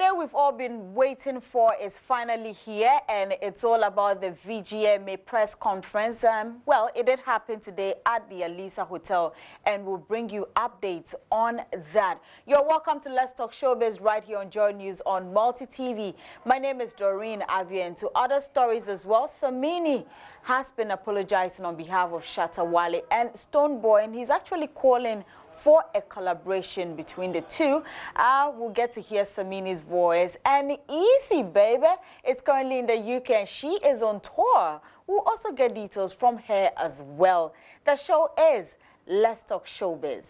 day we've all been waiting for is finally here, and it's all about the VGMA press conference. Well, it did happen today at the Alisa Hotel, and we'll bring you updates on that. You're welcome to Let's Talk Showbiz right here on Joy News on Multi TV. My name is Doreen Avia, and to other stories as well. Samini has been apologizing on behalf of Shatta Wale and Stonebwoy, and he's actually calling for a collaboration between the two. We'll get to hear Samini's voice. And Easy, baby, is currently in the UK and she is on tour. We'll also get details from her as well. The show is Let's Talk Showbiz.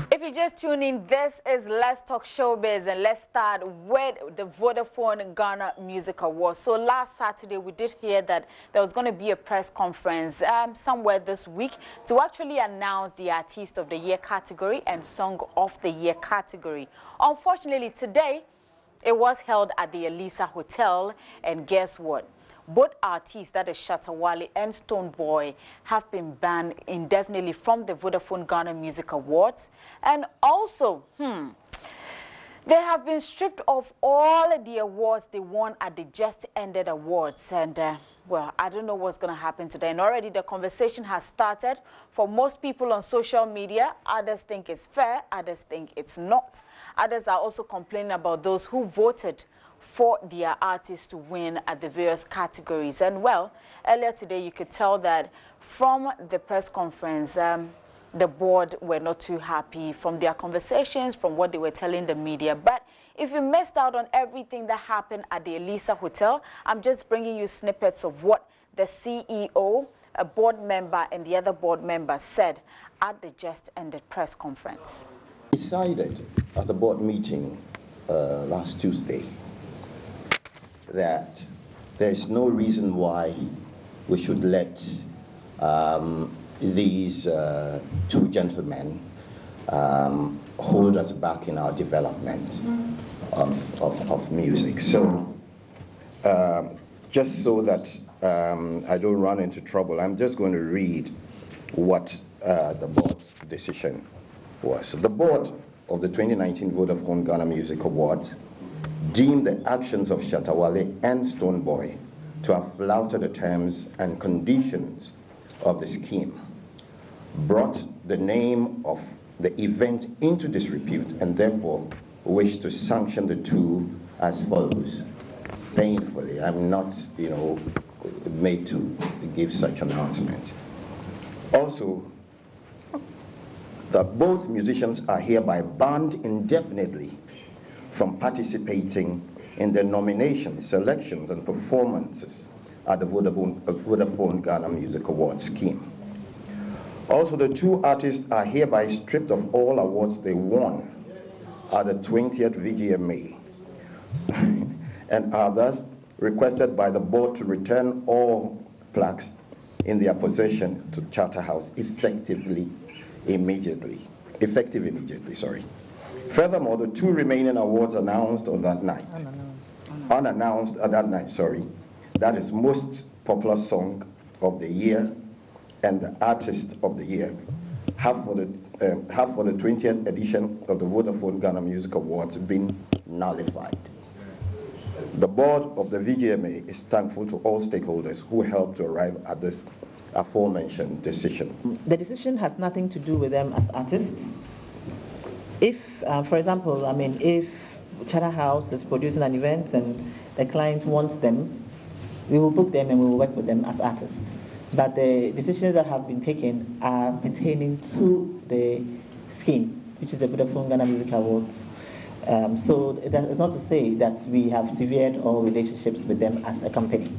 If you just tune in, this is Let's Talk Showbiz, and let's start with the Vodafone Ghana Music Awards. So last Saturday, we did hear that there was going to be a press conference somewhere this week to actually announce the Artist of the Year category and Song of the Year category. Unfortunately, today, it was held at the Alisa Hotel, and guess what? Both artists, that is Shatta Wale and Stonebwoy, have been banned indefinitely from the Vodafone Ghana Music Awards. And also, they have been stripped of all the awards they won at the just ended awards. And, well, I don't know what's going to happen today. And already the conversation has started. For most people on social media, others think it's fair, others think it's not. Others are also complaining about those who voted for their artists to win at the various categories. And well, earlier today you could tell that from the press conference, the board were not too happy from their conversations, from what they were telling the media. But if you missed out on everything that happened at the Alisa Hotel, I'm just bringing you snippets of what the CEO, a board member, and the other board members said at the just ended press conference. Decided at a board meeting last Tuesday that there is no reason why we should let these two gentlemen hold us back in our development of music. So just so that I don't run into trouble, I'm just going to read what the board's decision was. The board of the 2019 Vodafone Ghana Music Awards deemed the actions of Shatta Wale and Stonebwoy to have flouted the terms and conditions of the scheme, brought the name of the event into disrepute, and therefore wish to sanction the two as follows. Painfully, I'm not, made to give such announcement. Also, that both musicians are hereby banned indefinitely from participating in the nominations, selections, and performances at the Vodafone Ghana Music Awards scheme. Also, the two artists are hereby stripped of all awards they won at the 20th VGMA and are thus requested by the board to return all plaques in their possession to Charter House effective immediately. Furthermore, the two remaining awards announced on that night, unannounced at that night, that is Most Popular Song of the Year and the Artist of the Year, have for the 20th edition of the Vodafone Ghana Music Awards been nullified. The board of the VGMA is thankful to all stakeholders who helped to arrive at this aforementioned decision. The decision has nothing to do with them as artists. If, for example, if Charter House is producing an event and the client wants them, we will book them and we will work with them as artists. But the decisions that have been taken are pertaining to the scheme, which is the Vodafone Ghana Music Awards. So it's not to say that we have severed all relationships with them as a company.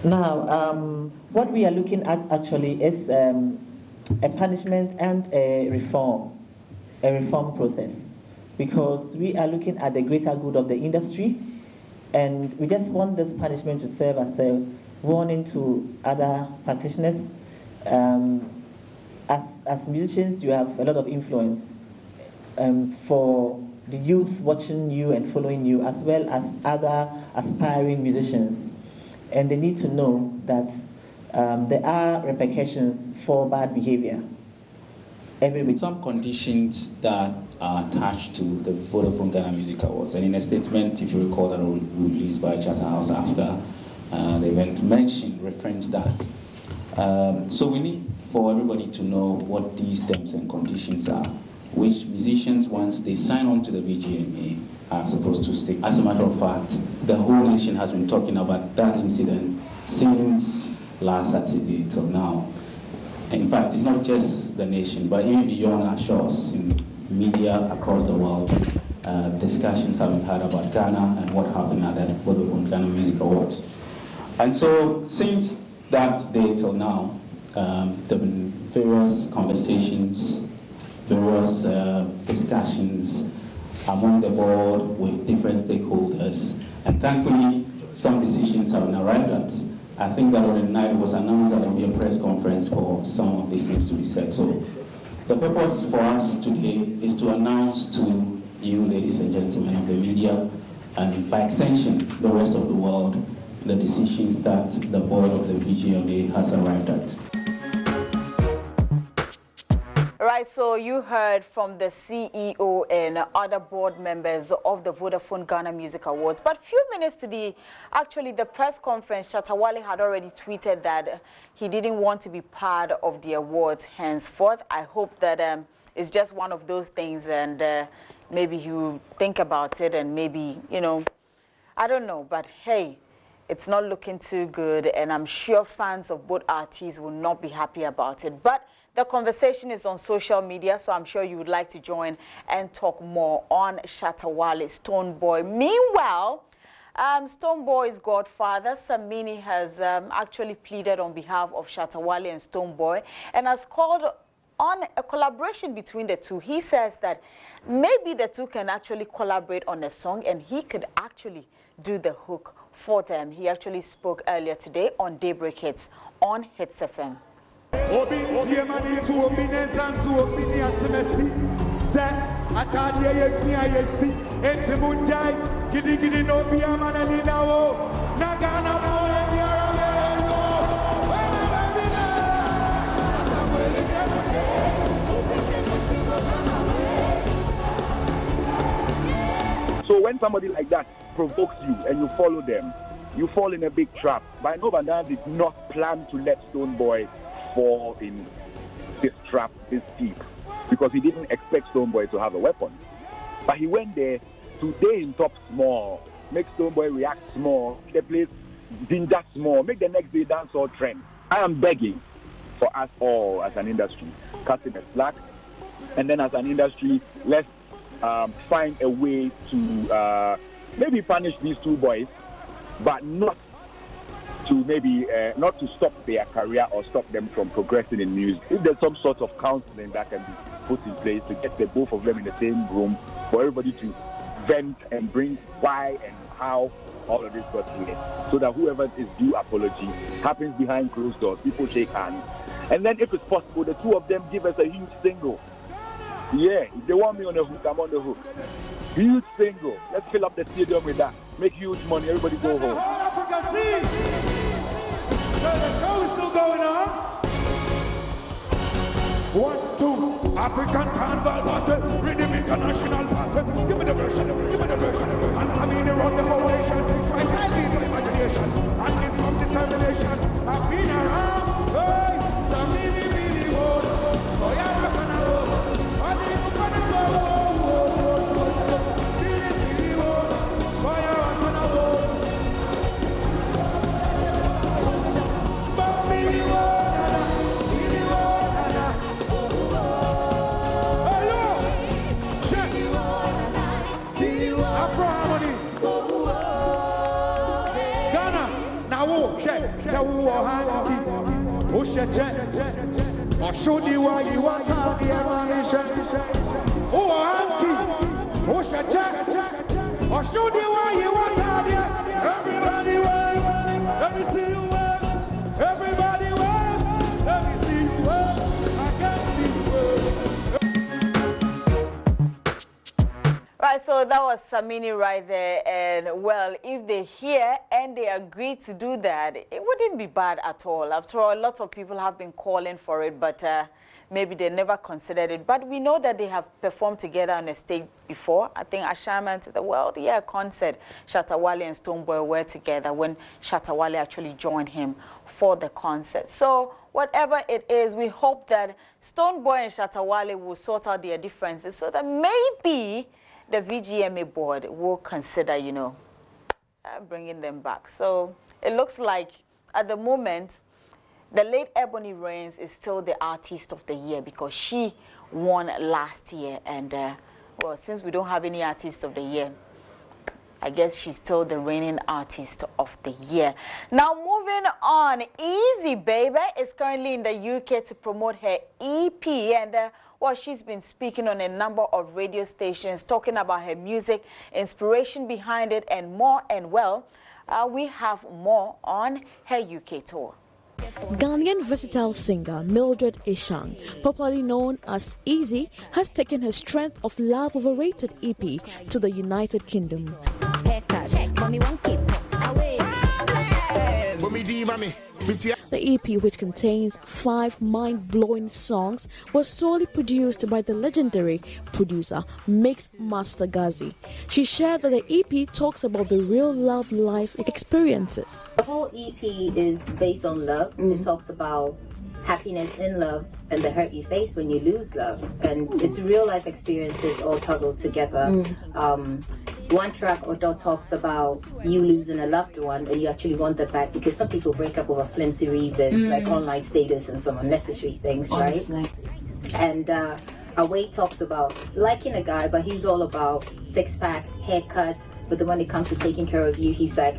Now, what we are looking at actually is a punishment and a reform process, because we are looking at the greater good of the industry, and we just want this punishment to serve as a warning to other practitioners. As musicians, you have a lot of influence for the youth watching you and following you, as well as other aspiring musicians, and they need to know that there are repercussions for bad behavior. every week. Some conditions that are attached to the Vodafone Ghana Music Awards, and in a statement, if you recall, that was released by Charterhouse after the event, referenced that. So we need for everybody to know what these terms and conditions are, which musicians, once they sign on to the VGMA, are supposed to stick. As a matter of fact, the whole nation has been talking about that incident since last Saturday till now. In fact, it's not just the nation, but even beyond our shores, in media across the world, discussions have been had about Ghana and what happened at the Vodafone Ghana Music Awards. And so, since that day till now, there have been various conversations, various discussions among the board with different stakeholders, and thankfully, some decisions have been arrived at. I think that on the night it was announced that there will be a press conference for some of these things to be said. So the purpose for us today is to announce to you, ladies and gentlemen of the media, and by extension, the rest of the world, the decisions that the board of the VGMA has arrived at. Right, so you heard from the CEO and other board members of the Vodafone Ghana Music Awards. But few minutes to the press conference, Shatta Wale had already tweeted that he didn't want to be part of the awards henceforth. I hope that it's just one of those things, and maybe he will think about it, and maybe, you know, I don't know. But hey, it's not looking too good, and I'm sure fans of both artists will not be happy about it. But the conversation is on social media, so I'm sure you would like to join and talk more on Shatta Wale, Stonebwoy. Meanwhile, Stonebwoy's godfather, Samini, has actually pleaded on behalf of Shatta Wale and Stonebwoy and has called on a collaboration between the two. He says that maybe the two can actually collaborate on a song, and he could actually do the hook for them. He actually spoke earlier today on Daybreak Hits on Hits FM. So when somebody like that provokes you and you follow them, you fall in a big trap. But no, Bandana did not plan to let Stonebwoy fall in this trap this deep, because he didn't expect Stonebwoy to have a weapon. But he went there to day in top small, make Stonebwoy react small, the place ginger small, make the next day dance all trend. I am begging for us all as an industry, cutting a slack, and then as an industry, let's find a way to maybe punish these two boys, but not to maybe not to stop their career or stop them from progressing in music. If there's some sort of counseling that can be put in place to get the both of them in the same room, for everybody to vent and bring why and how all of this got here, so that whoever is due apology happens behind closed doors, people shake hands, and then if it's possible, the two of them give us a huge single. Yeah, if they want me on the hook, I'm on the hook. Huge single. Let's fill up the stadium with that. Make huge money. Everybody go home. Africa, see? The show is still going on. 1, 2, African Carnival Battle, Rhythm International Battle. Give me the version, give me the version. And Samini run the whole nation. My style beat to imagination, and this from determination. I've been around, hey, Samini really won. Oh yeah, I'm gonna go. I think I'm gonna go. Everybody wave, let me see you wave. Everybody wave, let me see you wave. I can't see you wave. Right, so So that was Samini right there, and well, if they hear and they agree to do that, it wouldn't be bad at all. After all, a lot of people have been calling for it, but maybe they never considered it. But we know that they have performed together on a stage before. I think Ashama to the World, yeah, concert, Shatta Wale and Stonebwoy were together when Shatta Wale actually joined him for the concert. So whatever it is, we hope that Stonebwoy and Shatta Wale will sort out their differences so that maybe the VGMA board will consider, you know, bringing them back. So it looks like at the moment, the late Ebony Reigns is still the artist of the year because she won last year. And, well, since we don't have any artist of the year, I guess she's still the reigning artist of the year. Now, moving on, Easy Baby is currently in the UK to promote her EP. And, well, she's been speaking on a number of radio stations, talking about her music, inspiration behind it, and more. And, well, we have more on her UK tour. Ghanaian versatile singer Mildred Ishang, popularly known as Easy, has taken her Strength of Love Overrated EP to the United Kingdom. The EP, which contains 5 mind-blowing songs, was solely produced by the legendary producer Mix Master Gazi. She shared that the EP talks about the real love life experiences. The whole EP is based on love. It talks about happiness in love and the hurt you face when you lose love, and it's real life experiences all huddled together. One track Odo talks about you losing a loved one and you actually want them back because some people break up over flimsy reasons like online status and some unnecessary things, right? And Away talks about liking a guy, but he's all about six-pack, haircuts, but then when it comes to taking care of you, he's like,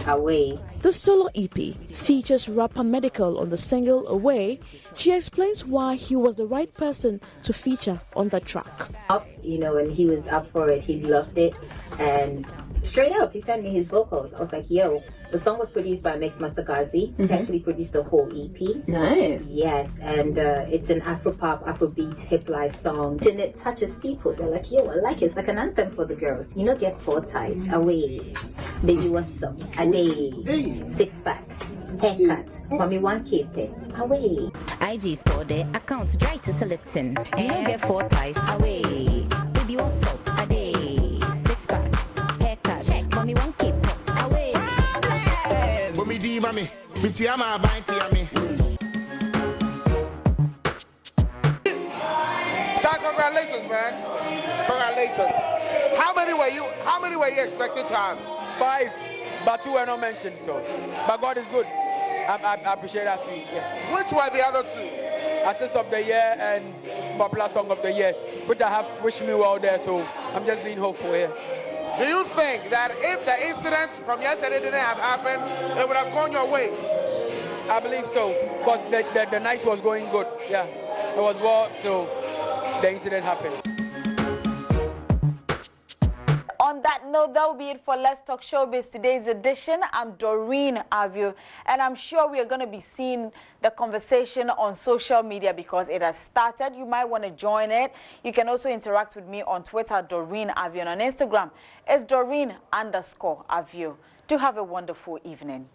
Away. The solo EP features rapper Medical on the single Away. She explains why he was the right person to feature on the track. You know, and he was up for it, he loved it, and straight up, he sent me his vocals. I was like, yo, the song was produced by Mix Master Gazi. He actually produced the whole EP. Nice. Yes, and it's an Afro-pop, Afrobeat, hip life song. And it touches people. They're like, yo, I like it. It's like an anthem for the girls. You know, get 4 ties. Away. Baby, what's up? A day. 6-pack. Haircut. Mommy, 1K pay. Away. IG's for the accounts dry to Lipton. You know, get 4 ties. Away. Baby, what's up? A day. 6-pack. Haircut. Mommy, 1K pay. Away. Mommy, between my bind to me. John, congratulations, man. Congratulations. How many were you expected to have? 5, but 2 were not mentioned, so. But God is good. I appreciate that too. Yeah. Which were the other 2? Artist of the Year and Popular Song of the Year, which I have wished me well there, so I'm just being hopeful here. Do you think that if the incident from yesterday didn't have happened, it would have gone your way? I believe so, because the night was going good. Yeah, it was well till the incident happened. On that note, that will be it for Let's Talk Showbiz today's edition. I'm Doreen Avio, and I'm sure we are going to be seeing the conversation on social media because it has started. You might want to join it. You can also interact with me on Twitter, Doreen Avio, and on Instagram, it's Doreen_Avio. Do have a wonderful evening.